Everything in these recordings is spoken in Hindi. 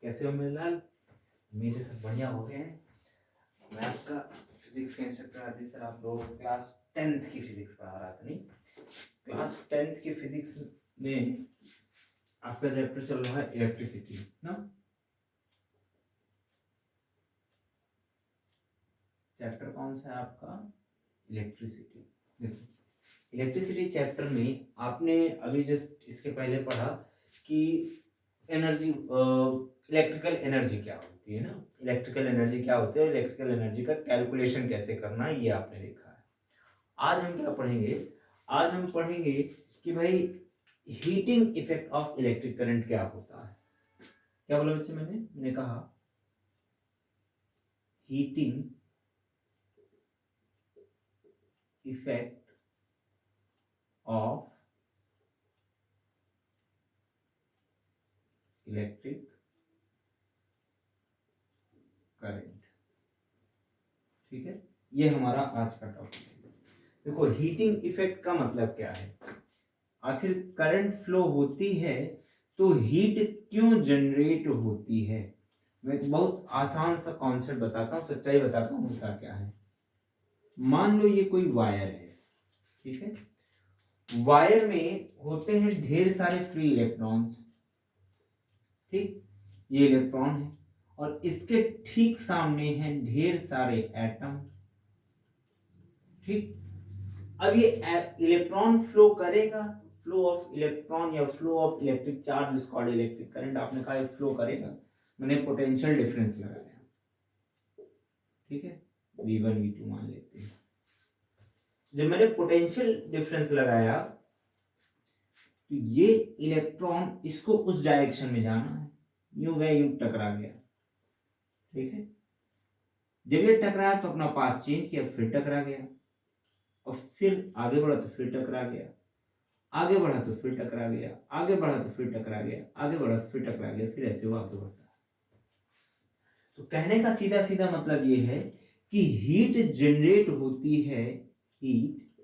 कैसे हो मिलनाल? मेरे सब बढ़िया हो गए हैं। मैं आपका फिजिक्स के इंस्ट्रक्टर आदि सर, आप लोगों को क्लास 10th की फिजिक्स पढ़ा रहा था। नहीं, क्लास 10th की फिजिक्स में आपका चैप्टर चल रहा है इलेक्ट्रिसिटी ना। चैप्टर कौन सा है आपका? इलेक्ट्रिसिटी। देखो, इलेक्ट्रिसिटी चैप्टर में आपने अभी जस्ट इसके पहले पढ़ा कि एनर्जी, इलेक्ट्रिकल एनर्जी क्या होती है ना। इलेक्ट्रिकल एनर्जी क्या होती है और इलेक्ट्रिकल एनर्जी का कैलकुलेशन कैसे करना है, ये आपने देखा है। आज हम क्या पढ़ेंगे? आज हम पढ़ेंगे कि भाई heating effect of electric current क्या होता है। क्या बोला बच्चे? मैंने कहा heating effect of electric current. ठीक है, ये हमारा आज का टॉपिक है। देखो, हीटिंग इफेक्ट का मतलब क्या है? आखिर करंट फ्लो होती है तो हीट क्यों जनरेट होती है। मैं एक बहुत आसान सा कॉन्सेप्ट बताता हूँ, सच्चाई बताता हूँ उसका क्या है। मान लो ये कोई वायर है, ठीक है। वायर में होते हैं ढेर सारे फ्री इलेक्ट्रॉन्स, ठीक। ये इलेक्ट्रॉन है और इसके ठीक सामने हैं ढेर सारे एटम, ठीक। अब ये इलेक्ट्रॉन फ्लो करेगा, फ्लो ऑफ इलेक्ट्रॉन या flow of electric charge is called electric current. आपने कहा फ्लो करेगा, मैंने पोटेंशियल डिफरेंस लगाया, ठीक है। V1 V2 मान लेते हैं। जब मैंने पोटेंशियल डिफरेंस लगाया तो ये इलेक्ट्रॉन इसको उस डायरेक्शन में जाना है, यूं गया यूं टकरा गया, ठीक है। जब ये टकराया तो अपना पाथ चेंज किया, फिर टकरा गया और फिर आगे बढ़ा तो फिर टकरा गया, आगे बढ़ा तो फिर टकरा गया, आगे बढ़ा तो फिर टकरा गया, आगे बढ़ा तो फिर टकरा गया, फिर ऐसे वो आगे बढ़ता है। तो कहने का सीधा सीधा मतलब ये है कि हीट जनरेट होती है, heat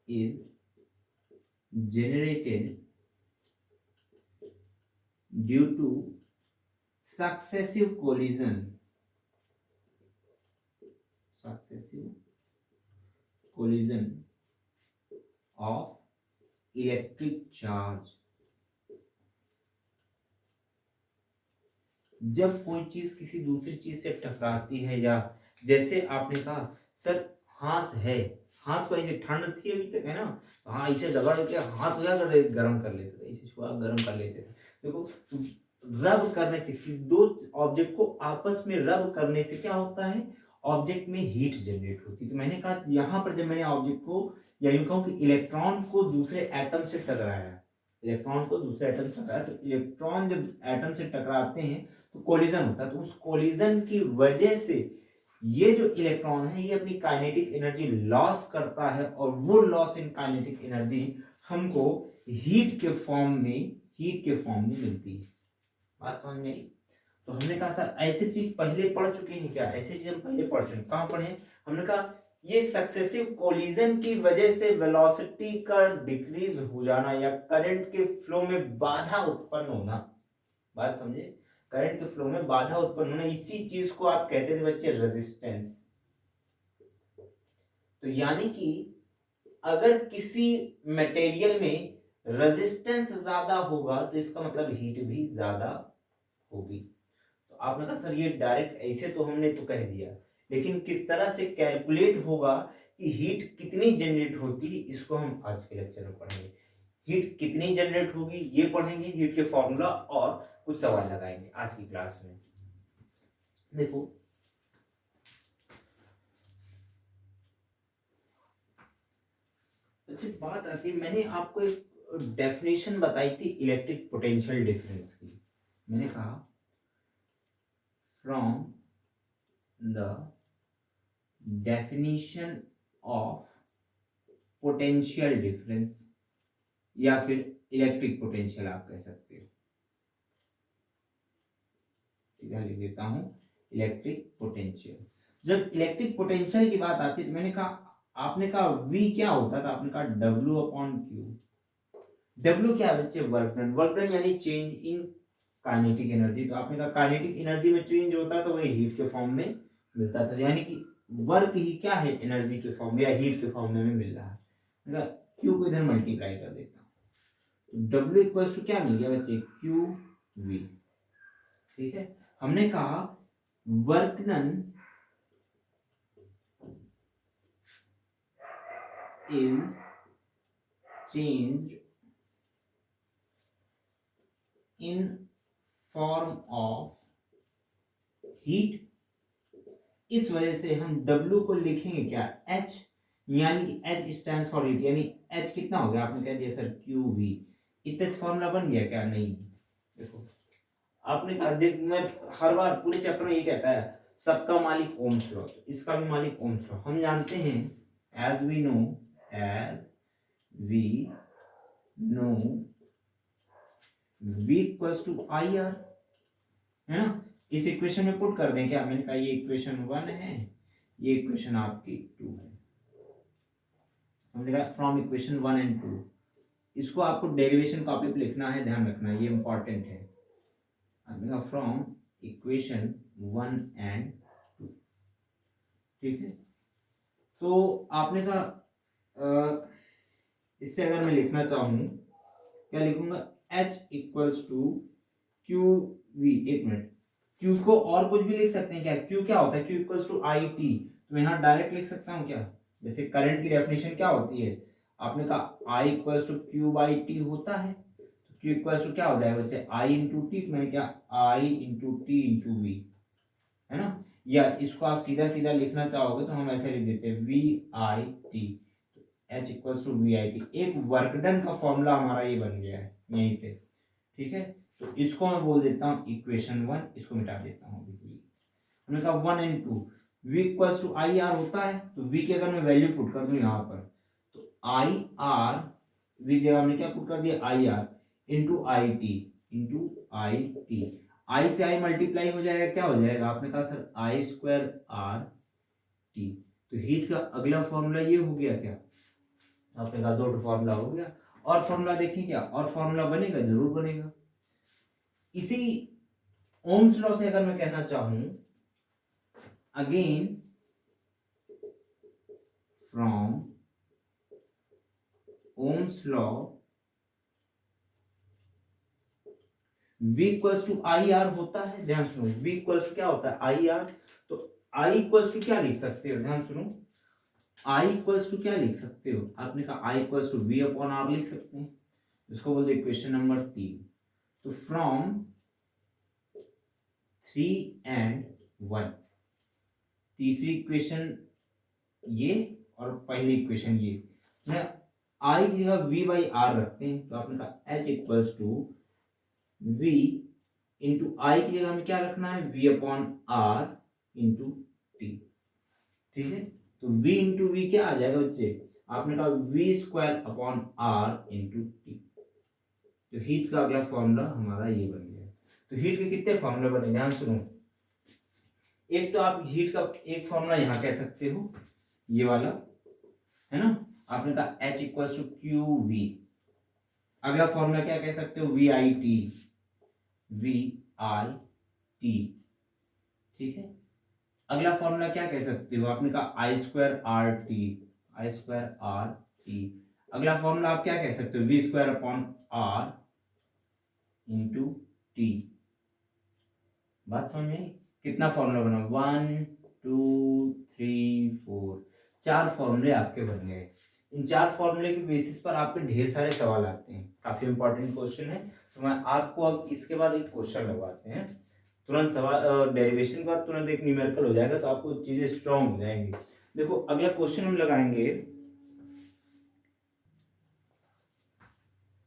is generated due to successive collision of electric charge। जब कोई चीज किसी दूसरी चीज से टकराती है, या जैसे आपने कहा सर हाथ है, हाथ को ऐसे ठंड थी अभी तक है ना, हाँ इसे रगड़ के हाथ क्या कर रहे, गर्म कर लेते थे, इसे छुआ गर्म कर लेते थे। देखो, रब करने से दो ऑब्जेक्ट को आपस में रब करने से क्या होता है, ऑब्जेक्ट में हीट जनरेट होती है। तो मैंने कहा यहां पर जब मैंने ऑब्जेक्ट को, या यूं कहूं कि इलेक्ट्रॉन को दूसरे एटम से टकराया, इलेक्ट्रॉन को दूसरे एटम से टकराया, तो इलेक्ट्रॉन जब एटम से टकराते हैं तो कोलिजन होता है। तो उस कोलिजन की वजह से ये जो इलेक्ट्रॉन है ये अपनी काइनेटिक एनर्जी लॉस करता है, और वो लॉस इन काइनेटिक एनर्जी हमको हीट के फॉर्म में मिलती है। बात समझ में आई? तो हमने कहा सर ऐसी चीज पहले पढ़ चुके हैं क्या? ऐसी चीज हम पहले पढ़ चुके हैं। कहां पढ़े? हमने कहा ये सक्सेसिव कोलिजन की वजह से वेलोसिटी का डिक्रीज हो जाना या करंट के फ्लो में बाधा उत्पन्न होना। बात समझे? करंट के फ्लो में बाधा उत्पन्न होना, इसी चीज को आप कहते थे बच्चे रेजिस्टेंस। तो यानी कि अगर किसी मटेरियल में रेजिस्टेंस ज्यादा होगा तो इसका मतलब हीट भी ज्यादा होगी। तो आपने कहा सर ये डायरेक्ट ऐसे तो हमने तो कह दिया, लेकिन किस तरह से कैलकुलेट होगा कि हीट कितनी जनरेट होती है, इसको हम आज के लेक्चर में पढ़ेंगे। हीट कितनी जनरेट होगी ये पढ़ेंगे, हीट के फॉर्मूला और कुछ सवाल लगाएंगे आज की क्लास में। देखो, अच्छी बात आती है, मैंने आपको एक डेफिनेशन बताई थी इलेक्ट्रिक पोटेंशियल डिफरेंस की। मैंने कहा from the definition of potential difference, या फिर इलेक्ट्रिक पोटेंशियल आप कह सकते हो। सीधा लिख देता हूं इलेक्ट्रिक पोटेंशियल। जब इलेक्ट्रिक पोटेंशियल की बात आती है तो मैंने कहा, आपने कहा V क्या होता था? आपने कहा W अपॉन Q। W क्या है बच्चे? Work done. वर्क डन यानी चेंज इन काइनेटिक एनर्जी। तो आपने कहा काइनेटिक एनर्जी में चेंज होता है तो वही हीट के फॉर्म में मिलता था, यानी कि वर्क ही क्या है, एनर्जी के फॉर्म में या हीट के फॉर्म में मिल रहा है। क्यू को इधर मल्टीप्लाई कर देता हूँ, तो W इक्वल्स टू क्या मिल गया बच्चे, क्यू वी। ठीक है, हमने कहा work done is changed in form of heat. इस वजह से हम W को लिखेंगे क्या, H, यानी कि H स्टैंड्स फॉर हीट, यानी H कितना हो गया, आपने कह दिया सर QV। इतना फॉर्मूला बन गया क्या, नहीं। देखो आपने कहा, देख मैं हर बार पूरे चैप्टर में ये कहता है सबका मालिक ओम्स लॉ, तो इसका भी मालिक ओम्स लॉ। हम जानते हैं as we know V equals to I R, है ना। इस इक्वेशन में पुट कर दें क्या, मैंने कहा ये इक्वेशन 1 है, ये इक्वेशन आपकी 2 है। हमने कहा फ्रॉम इक्वेशन 1 एंड 2, इसको आपको डेरिवेशन कॉपी पे लिखना है, ध्यान रखना ये इंपॉर्टेंट है। हमने कहा फ्रॉम इक्वेशन 1 एंड 2, ठीक है। तो आपने कहा इससे अगर मैं लिखना चाहूं, क्या लिखूंगा, H equals to Q V. एक मिनट, Q को और कुछ भी लिख सकते हैं क्या, Q क्या होता है, Q equals to I T. तो मैं यहाँ डायरेक्ट लिख सकता हूँ क्या, जैसे करंट की डेफिनेशन क्या होती है, आपने कहा I equals to Q by T होता है, तो Q इक्वल्स टू क्या होता है बच्चे, I इंटू टी। तो मैंने क्या, I into T into V, है ना। या इसको आप सीधा सीधा लिखना चाहोगे तो हम ऐसे लिख देते हैं V I T, H equals to V I T. एक वर्क डन का फॉर्मूला हमारा ये बन गया है यहीं पे, ठीक है। तो इसको मैं बोल देता हूँ इक्वेशन 1, इसको मिटा देता हूँ। हमने कहा 1 and 2, V equals to I R होता है, तो V की अगर मैं वैल्यू पुट कर दूं यहाँ पर, तो आई आर, V की जगह हमने क्या पुट कर दिया, I R into I T, I से आई मल्टीप्लाई हो जाएगा, क्या हो जाएगा, आपने कहा sir I square R T. तो हीट का अगला फॉर्मूला ये हो गया क्या, आपने कहा 2 फॉर्मूला हो गया। और फॉर्मूला देखिए क्या, और फॉर्मूला बनेगा, जरूर बनेगा। इसी ओम्स लॉ से अगर मैं कहना चाहूं, again from Ohm's law V equals to I R होता है, ध्यान सुनो, V इक्वल्स टू क्या होता है, आई आर। तो I इक्वल्स टू क्या लिख सकते हो, ध्यान सुनो, I इक्वल्स टू क्या लिख सकते हो, आपने कहा I equals to V upon R लिख सकते हैं, इसको बोलते इक्वेशन नंबर 3। तो फ्रॉम 3 एंड 1, तीसरी इक्वेशन ये और पहली इक्वेशन ये, मैं I की जगह V बाई R रखते हैं, तो आपने कहा H equals to V into I की जगह हमें क्या रखना है, V upon R into T, ठीक है। तो V इंटू वी क्या आ जाएगा बच्चे, आपने कहा V square upon R into T. तो हीट का अगला फॉर्मूला हमारा ये बन गया। तो हीट के कितने फॉर्मूले बने, ध्यान सुनो। एक तो आप हीट का एक फॉर्मूला यहाँ कह सकते हो, ये वाला, है ना। आपने कहा H equals to Q V. अगला फॉर्मूला क्या कह सकते हो, वी आई टी, ठीक है। अगला फॉर्मूला क्या कह सकते हो, आपने कहा आई स्क्वायर आर टी। अगला फॉर्मूला आप क्या कह सकते हो, V square upon R into T. बात समझ में, कितना फॉर्मूला बना, 1 2 3 4, 4 फॉर्मूले आपके बन गए। इन 4 फॉर्मूले के बेसिस पर आपके ढेर सारे सवाल आते हैं, काफी इंपॉर्टेंट क्वेश्चन है। तो मैं आपको अब इसके बाद एक क्वेश्चन लगवाते हैं, तुरंत सवाल डेरिवेशन के बाद तुरंत एक न्यूमेरिकल हो जाएगा, तो आपको चीजें स्ट्रांग हो जाएंगी। देखो अगला क्वेश्चन हम लगाएंगे,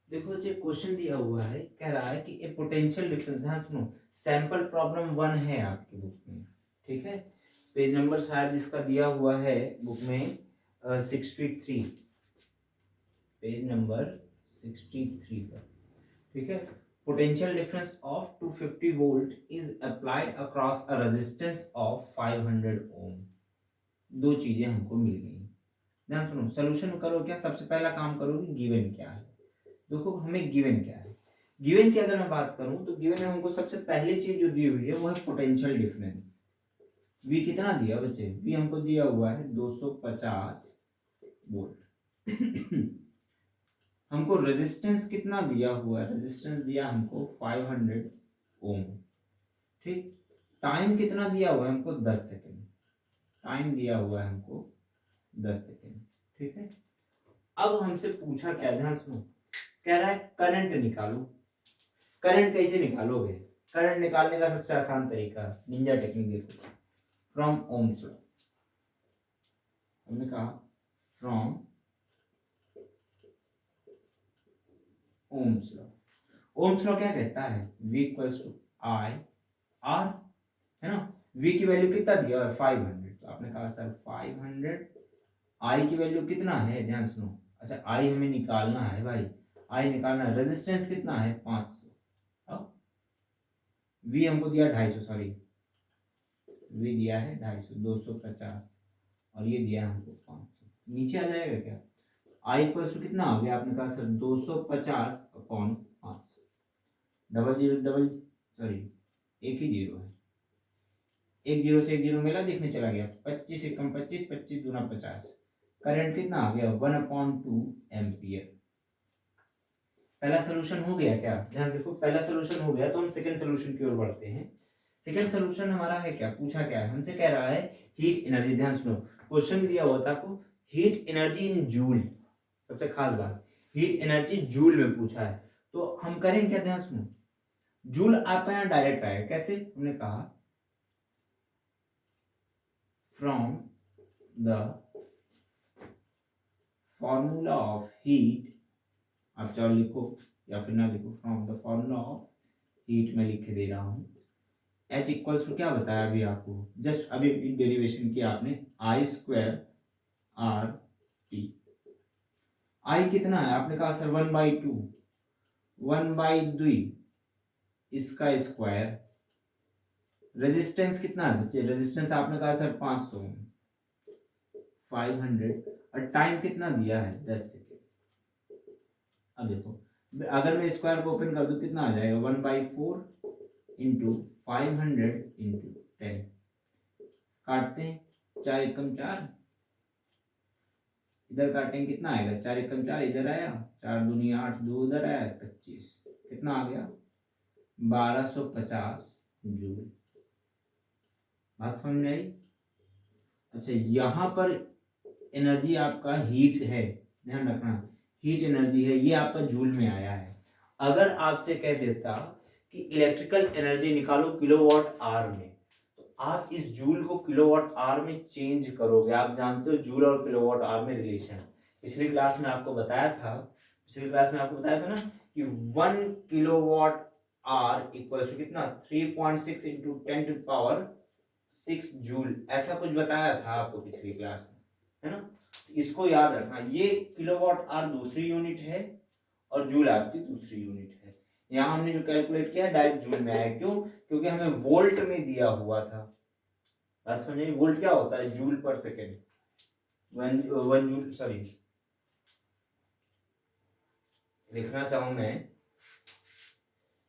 देखो जो क्वेश्चन दिया हुआ है, कह रहा है कि ए पोटेंशियल डिफरेंस, ध्यान सुनो, सैंपल प्रॉब्लम 1 है आपकी बुक में, ठीक है। पेज नंबर शायद इसका दिया हुआ है बुक में 63, पेज नंबर 63 पर, ठीक है। Potential difference of 250 volt is applied across a resistance of 500 ओम। दो चीजें हमको मिल गई, ध्यान सुनो। सोल्यूशन करो क्या, सबसे पहला काम करो कि गिवन क्या है। देखो हमें गिवन क्या है, गिवन की अगर मैं बात करूं तो गिवन में हमको सबसे पहली चीज जो दी हुई है वो है पोटेंशियल डिफरेंस। V कितना दिया बच्चे? V हमको दिया हुआ है 250 वोल्ट। हमको रेजिस्टेंस कितना दिया हुआ है? रेजिस्टेंस दिया हमको 500 ओम। ठीक, टाइम कितना दिया हुआ है हमको? 10 सेकेंड। टाइम दिया हुआ है हमको 10 सेकेंड। ठीक है, अब हमसे पूछा क्या, ध्यान सुनो, कह रहा है करंट निकालो। करंट कैसे निकालोगे? करंट निकालने का सबसे आसान तरीका निंजा टेक्निक देखो, फ्रॉम ओम्स लॉ। हमने कहा from Ohm's law. Ohm's law क्या कहता है? V equals to I R, है ना। V की वैल्यू कितना दिया है? 500। तो आपने कहा सर 500, I की वैल्यू कितना है? ध्यान सुनो, अच्छा I हमें निकालना है भाई, I निकालना है। रेजिस्टेंस कितना है? 500। V हमको दिया 250, सॉरी V दिया है 250, 250, और ये दिया है हमको 500। नीचे आ जाएगा क्या? I इक्वल्स टू कितना आ गया? आपने कहा sir 250 upon 500। Double zero double, sorry एक ही जीरो है, एक जीरो से एक जीरो मेला देखने चला गया। 25 एकम 25, 25 दूना 50। करंट कितना आ गया? 1/2 एम्पियर। पहला सोल्यूशन हो गया क्या? ध्यान देखो, पहला सोल्यूशन हो गया तो हम सेकंड सोल्यूशन की ओर बढ़ते हैं। सेकंड सोल्यूशन हमारा है क्या? पूछा क्या है हमसे? कह रहा है हीट एनर्जी। ध्यान सुनो, क्वेश्चन दिया हुआ था आपको हीट एनर्जी इन जूल। सबसे खास बात, हीट एनर्जी जूल में पूछा है, तो हम करें क्या? ध्यान सुनो, जूल आपका यहाँ डायरेक्ट आएगा। कैसे? हमने कहा from the formula of heat, आप चाहो लिखो या फिर ना लिखो, from the formula of heat में लिख के दे रहा हूं। H इक्वल्स टू क्या बताया अभी आपको? जस्ट अभी डेरिवेशन किया आपने, I² RT। I कितना है? आपने कहा सर 1/2, 1/2 इसका स्क्वायर। रेजिस्टेंस कितना है बच्चे? रेजिस्टेंस आपने कहा सर 500, 500, और टाइम कितना दिया है? 10 सेकेंड। अब देखो, अगर मैं स्क्वायर को ओपन कर दूं कितना आ जाएगा? 1/4 इंटू 500 इंटू 10। काटते हैं, 4 एकम 4, इधर काटेंगे कितना आएगा? 4 एकम 4 इधर आया, 4 दूनी 8, 2 उधर आया, 25। कितना आ गया? 1250 जूल। बात समझ में आई? अच्छा, यहां पर एनर्जी आपका हीट है, ध्यान रखना, हीट एनर्जी है, ये आपका जूल में आया है। अगर आपसे कह देता कि इलेक्ट्रिकल एनर्जी निकालो किलोवाट आवर में, तो आप इस जूल को किलोवाट आवर में चेंज करोगे। आप जानते हो जूल और किलोवाट आवर में रिलेशन, पिछली क्लास में आपको बताया था, ना कि 1 किलोवाट आवर इक्वल्स टू कितना? 3.6 इंटू 10⁻6 जूल, ऐसा कुछ बताया था आपको पिछली क्लास में, है ना। इसको याद रखना, ये किलोवाट आवर दूसरी यूनिट है और जूल आपकी दूसरी यूनिट है। यहाँ हमने जो कैलकुलेट किया डायरेक्ट जूल में आया, क्यों? क्योंकि हमें वोल्ट में दिया हुआ था। बात समझिए, वोल्ट क्या होता है? जूल पर सेकेंड। वन जूल, सॉरी लिखना चाहूं मैं,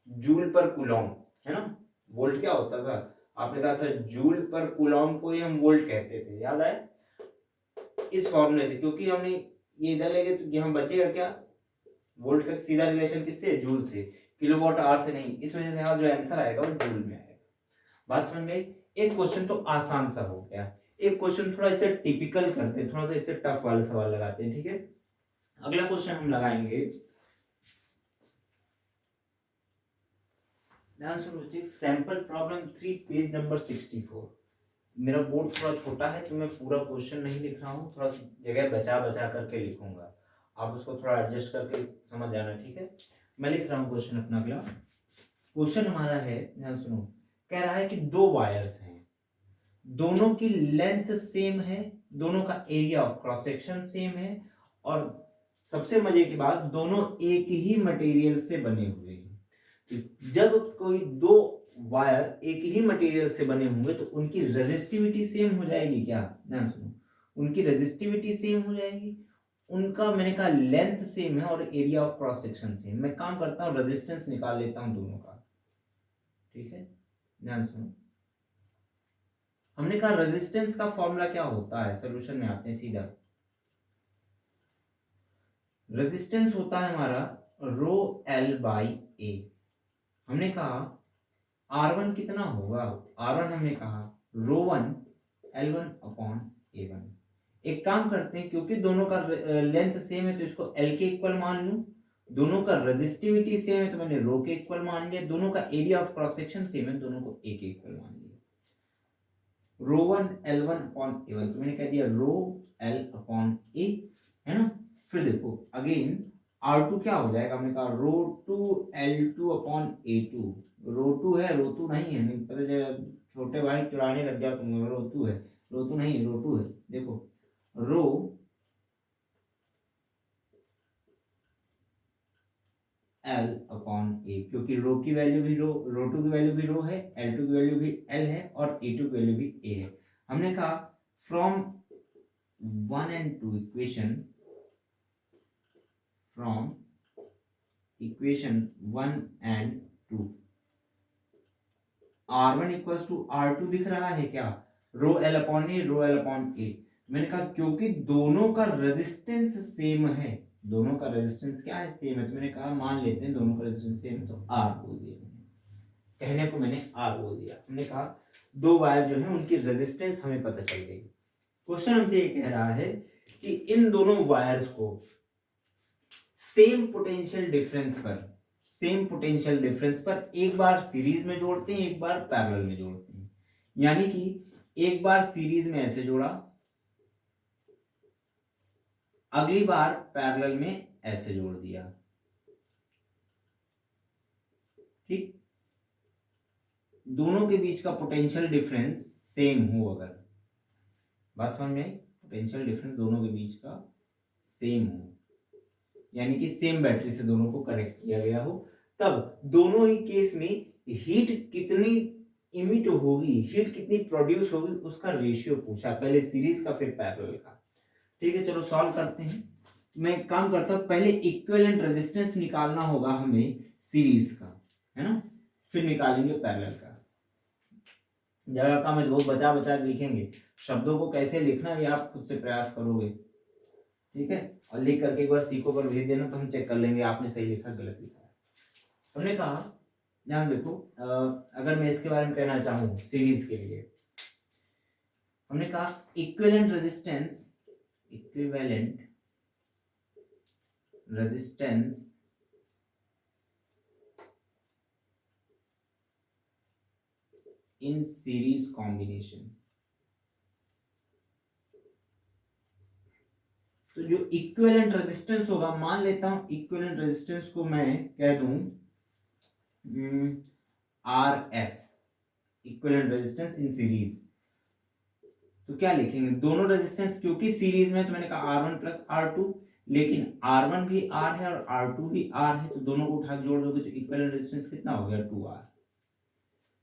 जूल पर कूलॉम, है ना। वोल्ट क्या होता था? आपने कहा सर जूल पर कूलॉम को ही हम वोल्ट कहते थे, याद आए? इस फॉर्मूले से, क्योंकि हमने ये इधर ले गए तो यहाँ बचेगा क्या? वोल्ट का सीधा रिलेशन किससे? जूल से, किलोवाट आवर से नहीं। इस वजह से यहाँ जो आंसर आएगा वो जूल में आएगा। बात समझ में आई? एक क्वेश्चन तो आसान सा हो गया, एक क्वेश्चन थोड़ा इसे टिपिकल करते हैं, थोड़ा सा इससे टफ वाला सवाल लगाते हैं, ठीक है। अगला क्वेश्चन हम लगाएंगे, ध्यान से बच्चे, सैंपल प्रॉब्लम 3 पेज नंबर 64। मेरा बोर्ड थोड़ा छोटा है तो मैं पूरा क्वेश्चन नहीं लिख रहा हूँ, थोड़ा जगह बचा बचा करके लिखूंगा, आप उसको थोड़ा एडजस्ट करके समझ जाना, ठीक है। मैं लिख रहा हूँ क्वेश्चन अपना। अगला क्वेश्चन हमारा है, ध्यान सुनो, कह रहा है कि 2 वायर्स हैं, दोनों की लेंथ सेम है, दोनों का area of cross section same है, और सबसे मजे की बात, दोनों एक ही मटेरियल से बने हुए हैं। जब कोई 2 वायर एक ही मटेरियल से बने होंगे तो उनकी रेजिस्टिविटी सेम हो जाएगी क्या? ध्यान सुनो, उनकी रेजिस्टिविटी सेम हो जाएगी उनका मैंने कहा लेंथ सेम है और area of cross section same. मैं काम करता हूँ रेजिस्टेंस निकाल लेता हूँ दोनों का, ठीक है, ध्यान सुनो। हमने कहा रेजिस्टेंस का फॉर्मूला क्या होता है, सोल्यूशन में आते हैं सीधा। रेजिस्टेंस होता है हमारा रो एल बाई ए। हमने कहा R1 कितना होगा, R1 हमने कहा रो वन L1 अपॉन A1। एक काम करते हैं, क्योंकि दोनों का लेंथ सेम है तो इसको L के इक्वल मान लूं, दोनों का रेजिस्टिविटी सेम है तो मैंने रो के इक्वल मान लिया, दोनों का area of cross section same है, दोनों को A के इक्वल मान लिया। रो वन L1 अपॉन A1, तो मैंने कह दिया रो L अपॉन A, है ना। फिर देखो अगेन R2 क्या हो जाएगा, हमने कहा row two L2 upon A2। Row two है, रो टू नहीं है, नहीं पता चला छोटे भाई चुराने लग जाओ तुम, रो टू है, रो टू नहीं, रो टू है। देखो रो L अपॉन A, क्योंकि रो की वैल्यू भी रो टू की वैल्यू भी रो है, L2 की वैल्यू भी L है और A2 की वैल्यू भी A है। हमने कहा from 1 and 2 equation, from equation 1 and 2 R1 equals to R2 दिख रहा है क्या, rho L upon A, rho L upon A. मैंने कहा क्योंकि दोनों का रेजिस्टेंस सेम है, दोनों का रेजिस्टेंस क्या है, सेम है, तो मैंने कहा मान लेते हैं दोनों का रेजिस्टेंस सेम है, तो R बोल दिया मैंने, कहने को मैंने R बोल दिया। हमने कहा दो वायर जो है उनकी रेजिस्टेंस हमें पता चल गई। क्वेश्चन हमसे ये कह रहा है कि इन दोनों वायर्स को सेम पोटेंशियल डिफरेंस पर, सेम पोटेंशियल डिफरेंस पर एक बार सीरीज में जोड़ते हैं, एक बार पैरेलल में जोड़ते हैं। यानी कि एक बार सीरीज में ऐसे जोड़ा, अगली बार पैरेलल में ऐसे जोड़ दिया, ठीक। दोनों के बीच का पोटेंशियल डिफरेंस सेम हो, अगर बात समझ में आई, पोटेंशियल डिफरेंस दोनों के बीच का सेम हो, यानी कि सेम बैटरी से दोनों को कनेक्ट किया गया हो, तब दोनों ही केस में हीट कितनी इमिट होगी, हीट कितनी प्रोड्यूस होगी, उसका रेशियो पूछा, पहले सीरीज का फिर पैरेलल का। ठीक है, चलो सॉल्व करते हैं। मैं एक काम करता हूं, पहले इक्विवेलेंट रेजिस्टेंस निकालना होगा हमें सीरीज का, है ना, फिर निकालेंगे पैरेलल का। जगह का मैं बहुत बचा बचा लिखेंगे, शब्दों को कैसे लिखना ये आप खुद से प्रयास करोगे, ठीक है, और लिख करके एक बार सीको पर भेज देना तो हम चेक कर लेंगे आपने सही लिखा गलत लिखा है। हमने कहा ध्यान देखो, अगर मैं इसके बारे में कहना चाहूं सीरीज के लिए, हमने कहा equivalent resistance, equivalent resistance in series combination. तो जो इक्विवेलेंट रेजिस्टेंस होगा, मान लेता हूं इक्विवेलेंट रेजिस्टेंस को मैं कह दूं RS, equivalent resistance in series. तो क्या लिखेंगे, दोनों रेजिस्टेंस क्योंकि सीरीज में, तो मैंने कहा R1 प्लस R2, लेकिन R1 भी R है और R2 भी R है, तो दोनों को उठा के जोड़ दोगे तो इक्विवेलेंट रेजिस्टेंस कितना हो गया, 2R।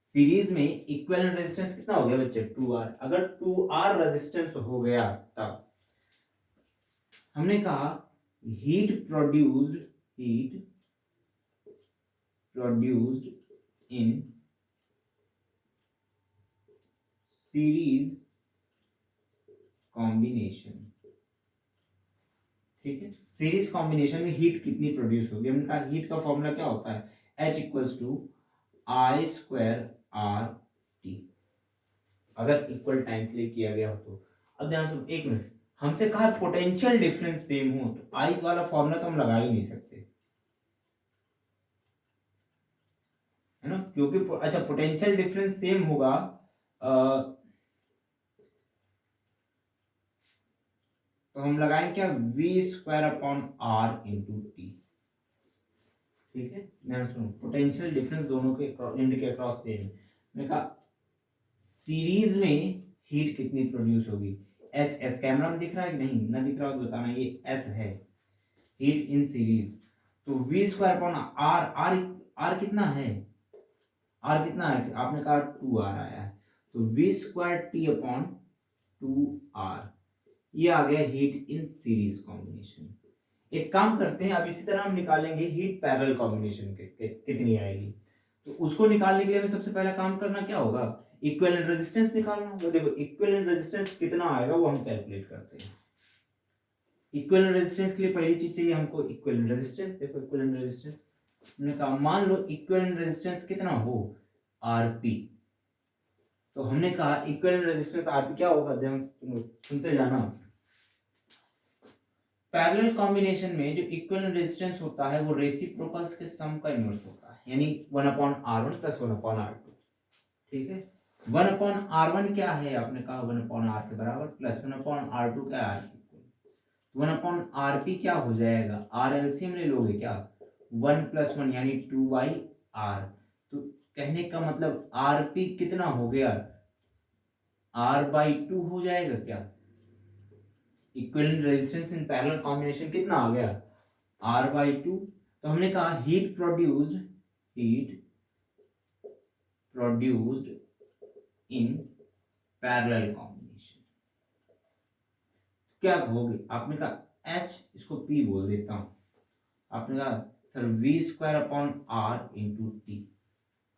सीरीज में इक्विवेलेंट रेजिस्टेंस कितना हो गया बच्चे, 2R। अगर 2R रेजिस्टेंस हो गया तब हमने कहा heat produced in series combination, ठीक है, सीरीज कॉम्बिनेशन में हीट कितनी प्रोड्यूस होगी। हमने कहा हीट का फॉर्मूला क्या होता है, H equals to I square R T, अगर इक्वल टाइम के लिए किया गया हो तो। अब ध्यान सुनो, एक मिनट, हमसे कहा पोटेंशियल डिफरेंस सेम हो, तो आई वाला फॉर्मूला तो हम लगा ही नहीं सकते, है ना, क्योंकि अच्छा पोटेंशियल डिफरेंस सेम होगा, तो हम लगाएंगे क्या, V square upon R into T, ठीक है। ध्यान सुनो, पोटेंशियल डिफरेंस दोनों के एंड के अक्रॉस सेम है। मैंने कहा सीरीज में हीट कितनी प्रोड्यूस होगी, एच एस, कैमरा में दिख रहा है कि नहीं, ना दिख रहा हो तो बताना, ये एस है, हीट इन सीरीज। तो V square upon R, R कितना है, आर कितना है, आपने कहा 2R आया है, तो V square T upon 2R, ये आ गया हीट इन सीरीज कॉम्बिनेशन। एक काम करते हैं, अब इसी तरह हम निकालेंगे हीट पैरेलल कॉम्बिनेशन के कितनी आएगी। तो उसको निकालने के लिए हमें सबसे पहला काम करना क्या होगा, इक्विवेलेंट रेजिस्टेंस निकालना होगा। देखो इक्विवेलेंट रेजिस्टेंस कितना आएगा वो हम कैलकुलेट करते हैं। इक्विवेलेंट रेजिस्टेंस के लिए पहली चीज चाहिए हमको इक्विवेलेंट रेजिस्टेंस। देखो इक्विवेलेंट रेजिस्टेंस हमने कहा, मान लो इक्विवेलेंट रेजिस्टेंस कितना हो, आरपी। तो हमने कहा इक्विवेलेंट रेजिस्टेंस आरपी क्या होगा, ध्यान सुनते जाना। पैरेलल कॉम्बिनेशन में जो इक्विवेलेंट रेजिस्टेंस होता है वो रेसिप्रोकल्स के सम का इनवर्स होता है, यानी 1/r1 + 1/r2। ठीक है, 1/r1 क्या है, आपने कहा 1/r के बराबर, प्लस 1/r2 क्या है, 1/rp क्या हो जाएगा, r एलसीएम ले लोगे क्या, 1 + 1 यानी 2/r। तो कहने का मतलब rp कितना हो गया, r/2 हो जाएगा क्या। Equivalent resistance in parallel combination कितना आ गया, r/2। तो हमने कहा heat produced in parallel combination क्या होगी, आपने कहा h, इसको p बोल देता हूं। आपने कहा सर v²/r × t।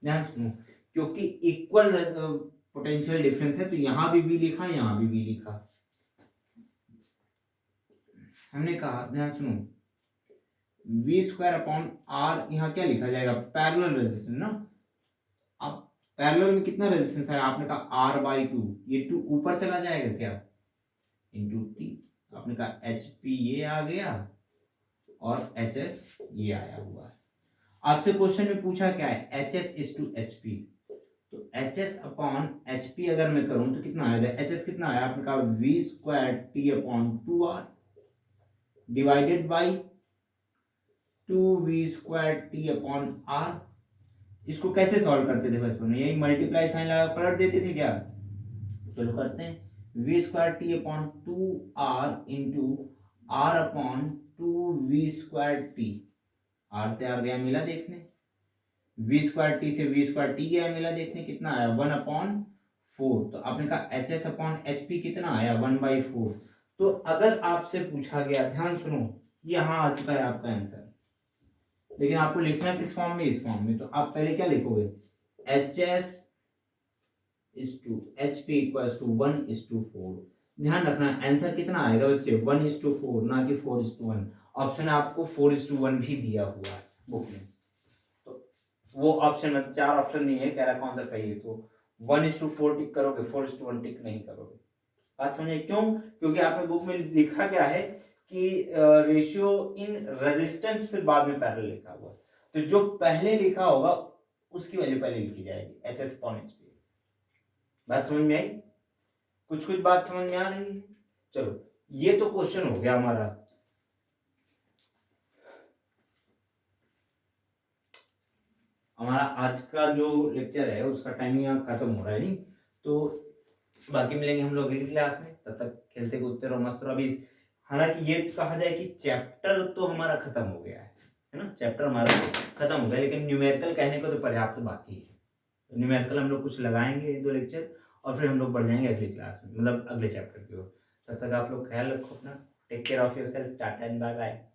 ध्यान सुनो, क्योंकि इक्वल पोटेंशियल डिफरेंस है तो यहां भी v लिखा, यहां भी v लिखा। हमने कहा ध्यान सुनो, v²/r यहाँ क्या लिखा जाएगा, पैरेलल रेजिस्टेंस ना। अब पैरेलल में कितना रेजिस्टेंस है, आपने कहा r/2, ये 2 ऊपर चला जाएगा क्या, इंटू t। आपने कहा hp ये आ गया और hs ये आया हुआ है। आपसे क्वेश्चन में पूछा क्या है, hs = hp। तो hs/hp अगर मैं करूं तो कितना आएगा, hs कितना आया, आपने कहा v²t/2r डिवाइडेड बाई 2v²t/r। इसको कैसे सॉल्व करते थे बचपन में, यही मल्टीप्लाई साइन लगा पलट देते थे क्या। चलो करते हैं, v²t/2r इंटू r/2v²t। r से r गया मिला देखने, v²t से v²t गया मिला देखने, कितना आया 1/4। तो आपने कहा hs/hp कितना आया 1/4। तो अगर आपसे पूछा गया, ध्यान सुनो, यहां आ चुका है आपका आंसर, लेकिन आपको लिखना किस फॉर्म में, इस फॉर्म में। तो आप पहले क्या लिखोगे, hs = hp = 1:4। ध्यान रखना आंसर कितना आएगा बच्चे, 1:4, ना कि 4:1। ऑप्शन आपको 4:1 भी दिया हुआ है बुक में, तो वो ऑप्शन में 4 ऑप्शन नहीं है, कह रहा कौन सा सही है। तो 1:4 टिक करोगे, 4:1 टिक नहीं करोगे। बात समझे क्यों, क्योंकि आपने बुक में लिखा क्या है कि रेशियो इन रेजिस्टेंस से बाद में पैरेलल लिखा हुआ, तो जो पहले लिखा होगा उसकी वैल्यू पहले लिखी जाएगी, hs/hp। बात समझ में आई, कुछ बात समझ में आ रही है। चलो ये तो क्वेश्चन हो गया हमारा। हमारा आज का जो लेक्चर है उसका टाइमिंग यहाँ खत्म हो रहा है, नहीं तो बाकी मिलेंगे हम लोग अगली क्लास में। तब तक खेलते कूदते रहो, मस्त रहो। अभी हालांकि ये कहा जाए कि चैप्टर तो हमारा खत्म हो गया है ना, चैप्टर हमारा खत्म हो गया, लेकिन न्यूमेरिकल कहने को तो पर्याप्त बाकी है। न्यूमेरिकल हम लोग कुछ लगाएंगे 1-2 लेक्चर और फिर हम लोग बढ़ जाएंगे अगली क्लास में, मतलब अगले चैप्टर की ओर। तब तक आप लोग ख्याल रखो अपना, take care of yourself, tata and bye bye.